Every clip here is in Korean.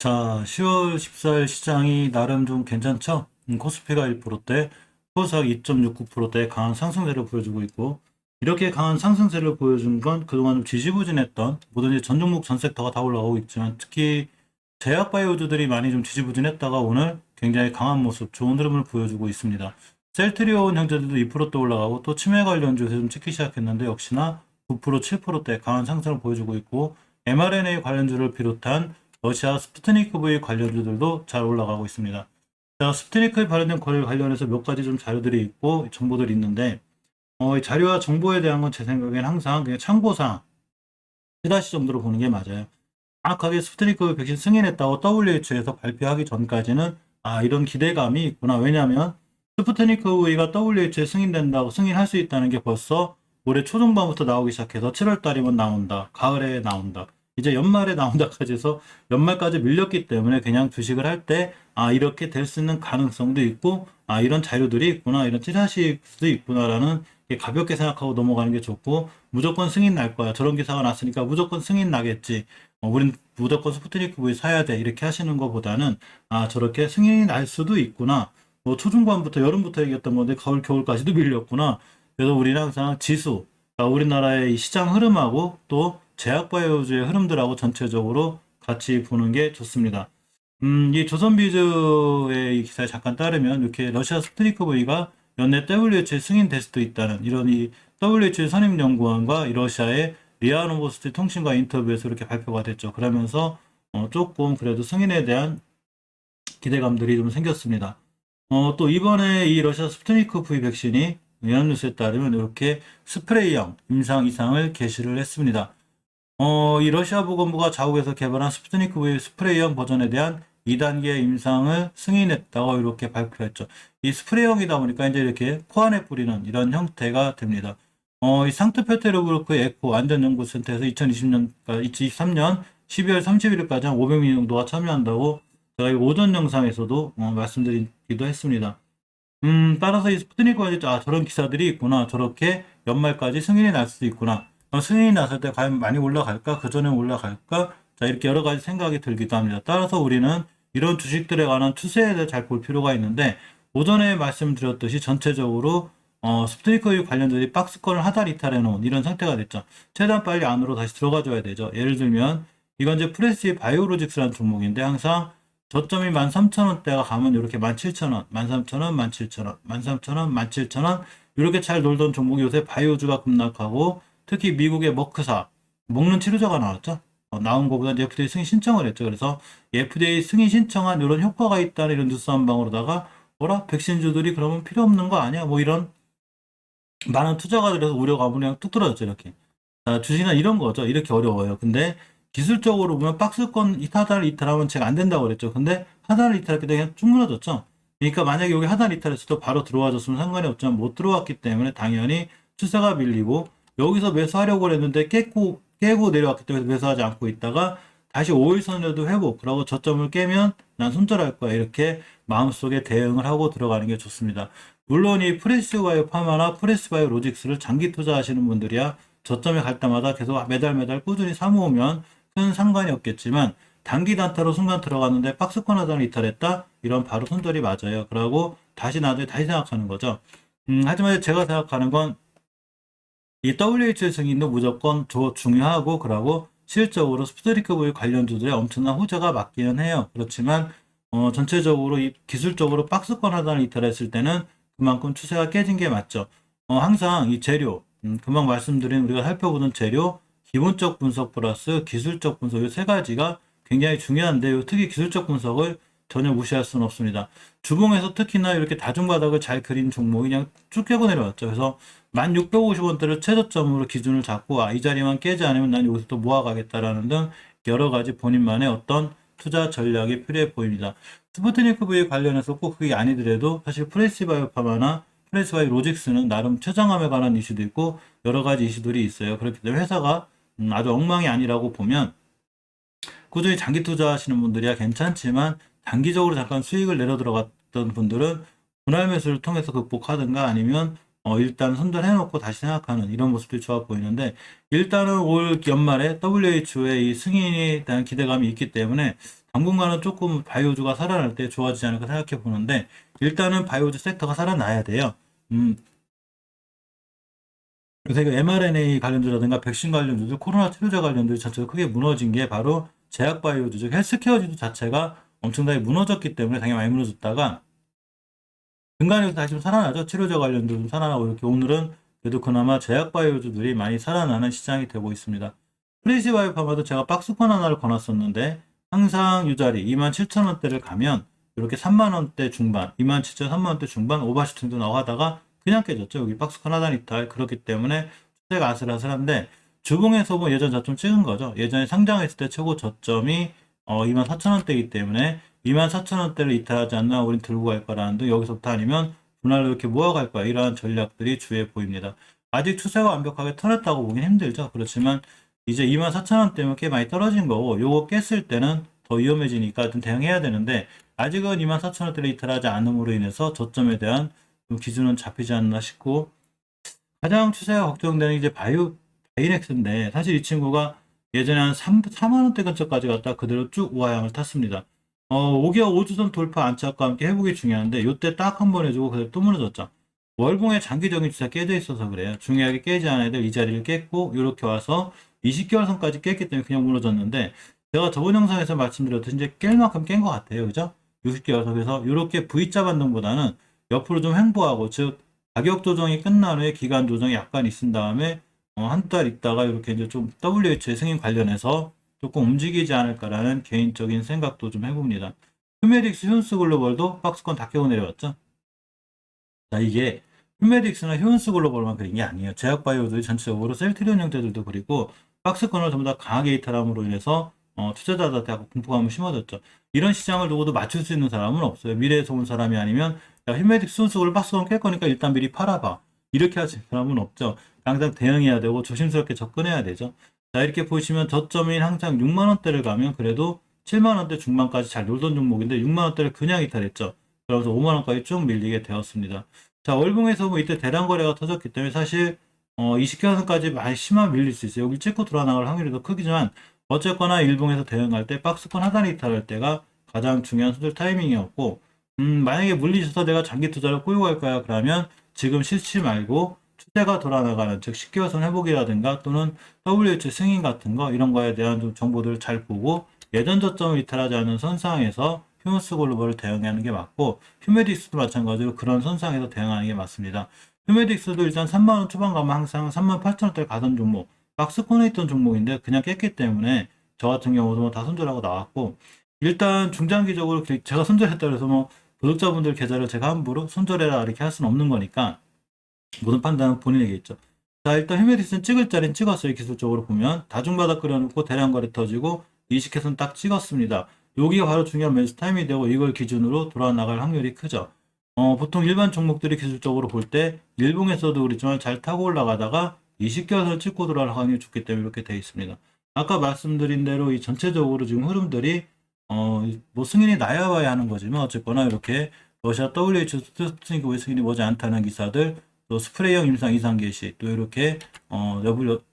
자, 10월 14일 시장이 나름 좀 괜찮죠? 코스피가 1%대, 코스닥 2.69%대 강한 상승세를 보여주고 있고, 이렇게 강한 상승세를 보여준 건 그동안 좀 지지부진했던 모든 전 종목 전 섹터가 다 올라가고 있지만, 특히 제약바이오주들이 많이 좀 지지부진했다가 오늘 굉장히 강한 모습, 좋은 흐름을 보여주고 있습니다. 셀트리온 형제들도 2%대 올라가고, 또 치매 관련주에서 좀 찍기 시작했는데, 역시나 9%, 7%대 강한 상승을 보여주고 있고, mRNA 관련주를 비롯한 러시아 스푸트니크 V 관련주들도 잘 올라가고 있습니다. 자, 스푸트니크 관련된 관련해서 몇 가지 좀 자료들이 있고 정보들이 있는데, 이 자료와 정보에 대한 건 제 생각엔 항상 그냥 참고사항, 찌라시 정도로 보는 게 맞아요. 정확하게 스푸트니크 백신 승인했다고 WHO에서 발표하기 전까지는 이런 기대감이 있구나. 왜냐하면 스푸트니크 V가 WHO에 승인된다고 승인할 수 있다는 게 벌써 올해 초중반부터 나오기 시작해서 7월 달이면 나온다. 가을에 나온다. 이제 연말에 나온다까지 해서 연말까지 밀렸기 때문에 그냥 주식을 할 때 이렇게 될 수 있는 가능성도 있고 이런 자료들이 있구나. 이런 찌라시도 있구나라는 게 가볍게 생각하고 넘어가는 게 좋고 무조건 승인 날 거야. 저런 기사가 났으니까 무조건 승인 나겠지. 우린 무조건 스푸트니크 V 사야 돼. 이렇게 하시는 것보다는 저렇게 승인이 날 수도 있구나. 뭐 초중반부터 여름부터 얘기했던 건데 가을 겨울까지도 밀렸구나. 그래서 우리는 항상 지수, 그러니까 우리나라의 이 시장 흐름하고 또 제약바이오주의 흐름들하고 전체적으로 같이 보는 게 좋습니다. 이 조선비즈의 이 기사에 잠깐 따르면 이렇게 러시아 스푸트니크 V가 연내 WHO에 승인될 수도 있다는 이런 이 WHO 선임연구원과 이 러시아의 리아 노보스티 통신과 인터뷰에서 이렇게 발표가 됐죠. 그러면서 조금 그래도 승인에 대한 기대감들이 좀 생겼습니다. 또 이번에 이 러시아 스푸트니크 V 백신이 연합뉴스에 따르면 이렇게 스프레이형 임상 이상을 게시를 했습니다. 이 러시아 보건부가 자국에서 개발한 스푸트니크 V 스프레이형 버전에 대한 2단계 임상을 승인했다고 이렇게 발표했죠. 이 스프레이형이다 보니까 이제 이렇게 코 안에 뿌리는 이런 형태가 됩니다. 이 상트페테르부르크 에코 안전연구센터에서 2023년 12월 30일까지 한 500명 정도가 참여한다고 제가 이 오전 영상에서도 말씀드리기도 했습니다. 따라서 이 스푸트니크가 이제 저런 기사들이 있구나. 저렇게 연말까지 승인이 날 수도 있구나. 승인이 났을 때 과연 많이 올라갈까? 그 전에 올라갈까? 자, 이렇게 여러 가지 생각이 들기도 합니다. 따라서 우리는 이런 주식들에 관한 추세에 대해 잘 볼 필요가 있는데, 오전에 말씀드렸듯이 전체적으로 스푸트니크 관련들이 박스권을 하달 이탈해 놓은 이런 상태가 됐죠. 최대한 빨리 안으로 다시 들어가 줘야 되죠. 예를 들면 이건 이제 프레시 바이오로직스라는 종목인데 항상 저점이 13,000원대가 가면 이렇게 17,000원, 13,000원, 17,000원, 13,000원, 17,000원 이렇게 잘 놀던 종목이 요새 바이오주가 급락하고 특히 미국의 머크사 먹는 치료제가 나왔죠. 나온 거보다 이제 FDA 승인 신청을 했죠. 그래서 FDA 승인 신청한 이런 효과가 있다는 이런 뉴스 한 방으로다가 뭐라 백신주들이 그러면 필요 없는 거 아니야? 뭐 이런 많은 투자가 들어서 우려가 그냥 뚝 떨어졌죠. 이렇게 주식이나 이런 거죠. 이렇게 어려워요. 근데 기술적으로 보면 박스권 하단 이탈하면 제가 안 된다고 그랬죠. 근데 하단 이탈할 때 그냥 쭉 무너졌죠. 그러니까 만약에 여기 하단 이탈했어도 바로 들어와줬으면 상관이 없지만 못 들어왔기 때문에 당연히 추세가 밀리고 여기서 매수하려고 했는데 깨고 내려왔기 때문에 매수하지 않고 있다가 다시 5일선에도 회복, 그러고 저점을 깨면 난 손절할 거야. 이렇게 마음속에 대응을 하고 들어가는 게 좋습니다. 물론 이 프레스바이오 파마나 프레스바이오 로직스를 장기 투자하시는 분들이야 저점에 갈 때마다 계속 매달 꾸준히 사모으면 큰 상관이 없겠지만 단기 단타로 순간 들어갔는데 박스권 하단을 이탈했다? 이런 바로 손절이 맞아요. 그러고 다시 나중에 다시 생각하는 거죠. 하지만 제가 생각하는 건 이 WHO 승인도 무조건 중요하고 그러고 실적으로 스푸트니크 V 관련주들의 엄청난 호재가 맞기는 해요. 그렇지만 전체적으로 이 기술적으로 박스권 하단을 이탈했을 때는 그만큼 추세가 깨진 게 맞죠. 항상 이 재료, 금방 말씀드린 우리가 살펴보는 재료, 기본적 분석 플러스 기술적 분석 이 세 가지가 굉장히 중요한데 특히 기술적 분석을 전혀 무시할 수는 없습니다. 주봉에서 특히나 이렇게 다중바닥을 잘 그린 종목이 그냥 쭉 깨고 내려왔죠. 그래서 1650원대를 최저점으로 기준을 잡고 이 자리만 깨지 않으면 난 여기서 또 모아가겠다라는 등 여러 가지 본인만의 어떤 투자 전략이 필요해 보입니다. 스푸트니크 V 관련해서 꼭 그게 아니더라도 사실 프레시바이오파마나 프레시바이오 로직스는 나름 최장암에 관한 이슈도 있고 여러 가지 이슈들이 있어요. 그렇기 때문에 회사가 아주 엉망이 아니라고 보면 꾸준히 장기 투자하시는 분들이야 괜찮지만 단기적으로 잠깐 수익을 내려 들어갔던 분들은 분할 매수를 통해서 극복하든가 아니면 일단 손절해놓고 다시 생각하는 이런 모습들이 좋아 보이는데 일단은 올 연말에 WHO의 이 승인에 대한 기대감이 있기 때문에 당분간은 조금 바이오주가 살아날 때 좋아지지 않을까 생각해 보는데, 일단은 바이오주 섹터가 살아나야 돼요. 요새 그 mRNA 관련주라든가 백신 관련주들, 코로나 치료제 관련주 자체가 크게 무너진 게 바로 제약바이오주, 즉 헬스케어주도 자체가 엄청나게 무너졌기 때문에 당연히 많이 무너졌다가 중간에서 다시 좀 살아나죠. 치료제 관련주 좀 살아나고 이렇게 오늘은 그래도 그나마 제약바이오주들이 많이 살아나는 시장이 되고 있습니다. 프리시바이오파마도 제가 박스권 하나를 권했었는데 항상 이 자리 27,000원대를 가면 이렇게 3만원대 중반, 27,000원, 3만원대 중반 오버슈팅도 나오고 하다가 그냥 깨졌죠. 여기 박스권 하단 이탈. 그렇기 때문에 추세가 아슬아슬한데 주봉에서 보면 예전 저점 찍은 거죠. 예전에 상장했을 때 최고 저점이 24,000원대이기 때문에 24,000원대를 이탈하지 않나 우린 들고 갈 거라는 등 여기서부터 아니면 분할로 이렇게 모아갈 거야. 이러한 전략들이 주에 보입니다. 아직 추세가 완벽하게 털었다고 보긴 힘들죠. 그렇지만 이제 24,000원대면 꽤 많이 떨어진 거고 요거 깼을 때는 더 위험해지니까 좀 대응해야 되는데 아직은 24,000원대를 이탈하지 않음으로 인해서 저점에 대한 기준은 잡히지 않나 싶고 가장 추세가 걱정되는 이제 바이넥스인데 사실 이 친구가 예전에 한 4만원대 근처까지 갔다 그대로 쭉 우하향을 탔습니다. 5개월 5주선 돌파 안착과 함께 회복이 중요한데 요때 딱 한 번 해주고 그대로 또 무너졌죠. 월봉의 장기적인 추세가 깨져 있어서 그래요. 중요하게 깨지 않은 애들 이 자리를 깼고 이렇게 와서 20개월 선까지 깼기 때문에 그냥 무너졌는데 제가 저번 영상에서 말씀드렸듯이 이제 깰 만큼 깬 것 같아요. 그죠? 60개월 선에서 이렇게 V자 반등보다는 옆으로 좀 횡보하고 즉 가격 조정이 끝난 후에 기간 조정이 약간 있은 다음에 한 달 있다가 이렇게 이제 좀 WH의 승인 관련해서 조금 움직이지 않을까라는 개인적인 생각도 좀 해봅니다. 휴메딕스 휴은스글로벌도 박스권 다 깨고 내려왔죠. 자, 이게 휴메딕스나 휴은스글로벌만 그린 게 아니에요. 제약바이오들이 전체적으로 셀트리온 형제들도 그리고 박스권을 전부 다 강하게 이탈함으로 인해서 투자자들한테 공포감을 심어졌죠. 이런 시장을 누구도 맞출 수 있는 사람은 없어요. 미래에서 온 사람이 아니면 야, 휴메딕스 휴은스글 박스권 깰 거니까 일단 미리 팔아봐. 이렇게 하시는 사람은 없죠. 항상 대응해야 되고 조심스럽게 접근해야 되죠. 자, 이렇게 보시면 저점인 항상 6만원대를 가면 그래도 7만원대 중반까지 잘 놀던 종목인데 6만원대를 그냥 이탈했죠. 그러면서 5만원까지 쭉 밀리게 되었습니다. 자, 월봉에서 뭐 이때 대량 거래가 터졌기 때문에 사실 20개선까지 많이 심하게 밀릴 수 있어요. 여기 찍고 돌아나갈 확률이 더 크지만 어쨌거나 일봉에서 대응할 때 박스권 하단 이탈할 때가 가장 중요한 손절 타이밍이었고 만약에 물리셔서 내가 장기 투자를 꼬이고 갈 거야 그러면 지금 싫지 말고 추세가 돌아나가는 즉 10개월선 회복이라든가 또는 WH 승인 같은 거 이런 거에 대한 좀 정보들을 잘 보고 예전 저점을 이탈하지 않는 선상에서 휴먼스 글로벌을 대응하는 게 맞고 휴메딕스도 마찬가지로 그런 선상에서 대응하는 게 맞습니다. 휴메딕스도 일단 3만원 초반 가면 항상 38,000원대 가던 종목 박스권에 있던 종목인데 그냥 깼기 때문에 저 같은 경우도 뭐다 손절하고 나왔고 일단 중장기적으로 제가 손절했다 그래서 뭐 구독자분들 계좌를 제가 함부로 손절해라 이렇게 할 수는 없는 거니까 모든 판단은 본인에게 있죠. 자, 일단 휴메딕스는 찍을 자리는 찍었어요. 기술적으로 보면 다중바닥 그려놓고 대량 거래 터지고 이식해서는 딱 찍었습니다. 여기가 바로 중요한 매수 타임이 되고 이걸 기준으로 돌아나갈 확률이 크죠. 보통 일반 종목들이 기술적으로 볼 때 일봉에서도 그렇지만 잘 타고 올라가다가 20개월선을 찍고 돌아갈 확률이 좋기 때문에 이렇게 되어 있습니다. 아까 말씀드린 대로 이 전체적으로 지금 흐름들이 뭐 승인이 나야 봐야 하는 거지만 어쨌거나 이렇게 러시아 WHO 스푸트니크 승인이 오지 않다는 기사들 또 스프레이형 임상 이상 개시 또 이렇게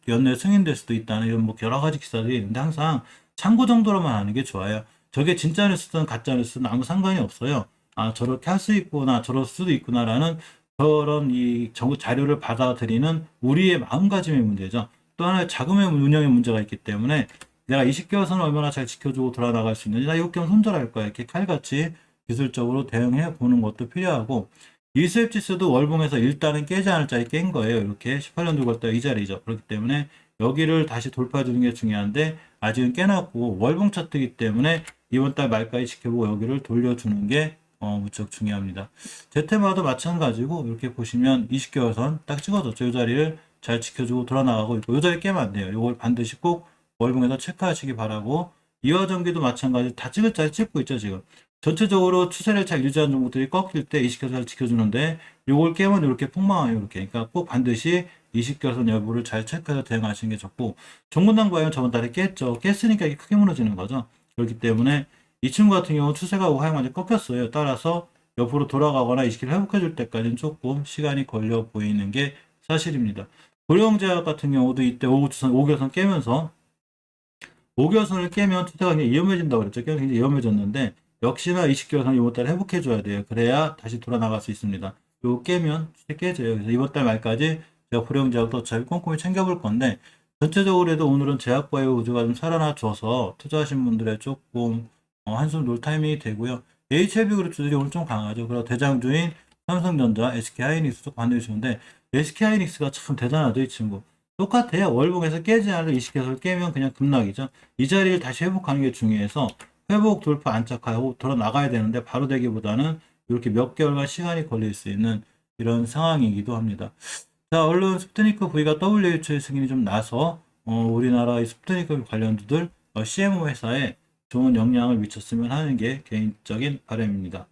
연내 승인될 수도 있다는 이런 뭐 여러 가지 기사들이 있는데 항상 참고 정도로만 하는 게 좋아요. 저게 진짜 뉴스든 가짜 뉴스든 아무 상관이 없어요. 아 저렇게 할 수 있구나 저럴 수도 있구나라는 그런 이 자료를 받아들이는 우리의 마음가짐의 문제죠. 또 하나의 자금의 운영의 문제가 있기 때문에 내가 20개월선을 얼마나 잘 지켜주고 돌아나갈 수 있는지 나 이것 겸 손절할 거야 이렇게 칼같이 기술적으로 대응해 보는 것도 필요하고 일수입 지수도 월봉에서 일단은 깨지 않을 자리 깬 거예요. 이렇게 18년 6월달 이 자리죠. 그렇기 때문에 여기를 다시 돌파해 주는 게 중요한데 아직은 깨놨고 월봉 차트이기 때문에 이번 달 말까지 지켜보고 여기를 돌려주는 게 무척 중요합니다. 제테마도 마찬가지고 이렇게 보시면 20개월선 딱 찍어줬죠. 이 자리를 잘 지켜주고 돌아나가고 있고 이 자리 깨면 안 돼요. 이걸 반드시 꼭 월봉에서 체크하시기 바라고 이화전기도 마찬가지 다 찍을 자리 찍고 있죠. 지금 전체적으로 추세를 잘 유지하는 종목들이 꺾일 때 20개선 지켜주는데 요걸 깨면 이렇게 폭망해요. 이렇게 그러니까 꼭 반드시 20개선 여부를 잘 체크해서 대응하시는 게 좋고 종군당 바이오는 저번 달에 깼죠. 깼으니까 이게 크게 무너지는 거죠. 그렇기 때문에 이 친구 같은 경우 추세가 하향만이 꺾였어요. 따라서 옆으로 돌아가거나 20개 회복해 줄 때까지는 조금 시간이 걸려 보이는 게 사실입니다. 고려형제약 같은 경우도 이때 5개선 깨면서 5개월선을 깨면 투자가 굉장히 위험해진다고 그랬죠. 깨면 굉장히 위험해졌는데 역시나 20개월선 이번 달에 회복해줘야 돼요. 그래야 다시 돌아 나갈 수 있습니다. 요거 깨면 주식 깨져요. 그래서 이번 달 말까지 제가 불용제약도 어차피 꼼꼼히 챙겨볼 건데 전체적으로 해도 오늘은 제약바이오 우주가 좀 살아나줘서 투자하신 분들의 조금 한숨 놀 타이밍이 되고요. HLB 그룹주들이 오늘 좀 강하죠. 그리고 대장주인 삼성전자, SK하이닉스도 반등해 주는데 SK하이닉스가 참 대단하죠, 이 친구. 똑같아요. 월봉에서 깨지 않을 20개선을 깨면 그냥 급락이죠. 이 자리를 다시 회복하는 게 중요해서 회복 돌파 안착하고 돌아 나가야 되는데 바로 되기보다는 이렇게 몇 개월간 시간이 걸릴 수 있는 이런 상황이기도 합니다. 자, 얼른 스푸트니크 V가 WHO의 승인이 좀 나서 우리나라의 스푸트니크 관련주들 CMO 회사에 좋은 영향을 미쳤으면 하는 게 개인적인 바람입니다.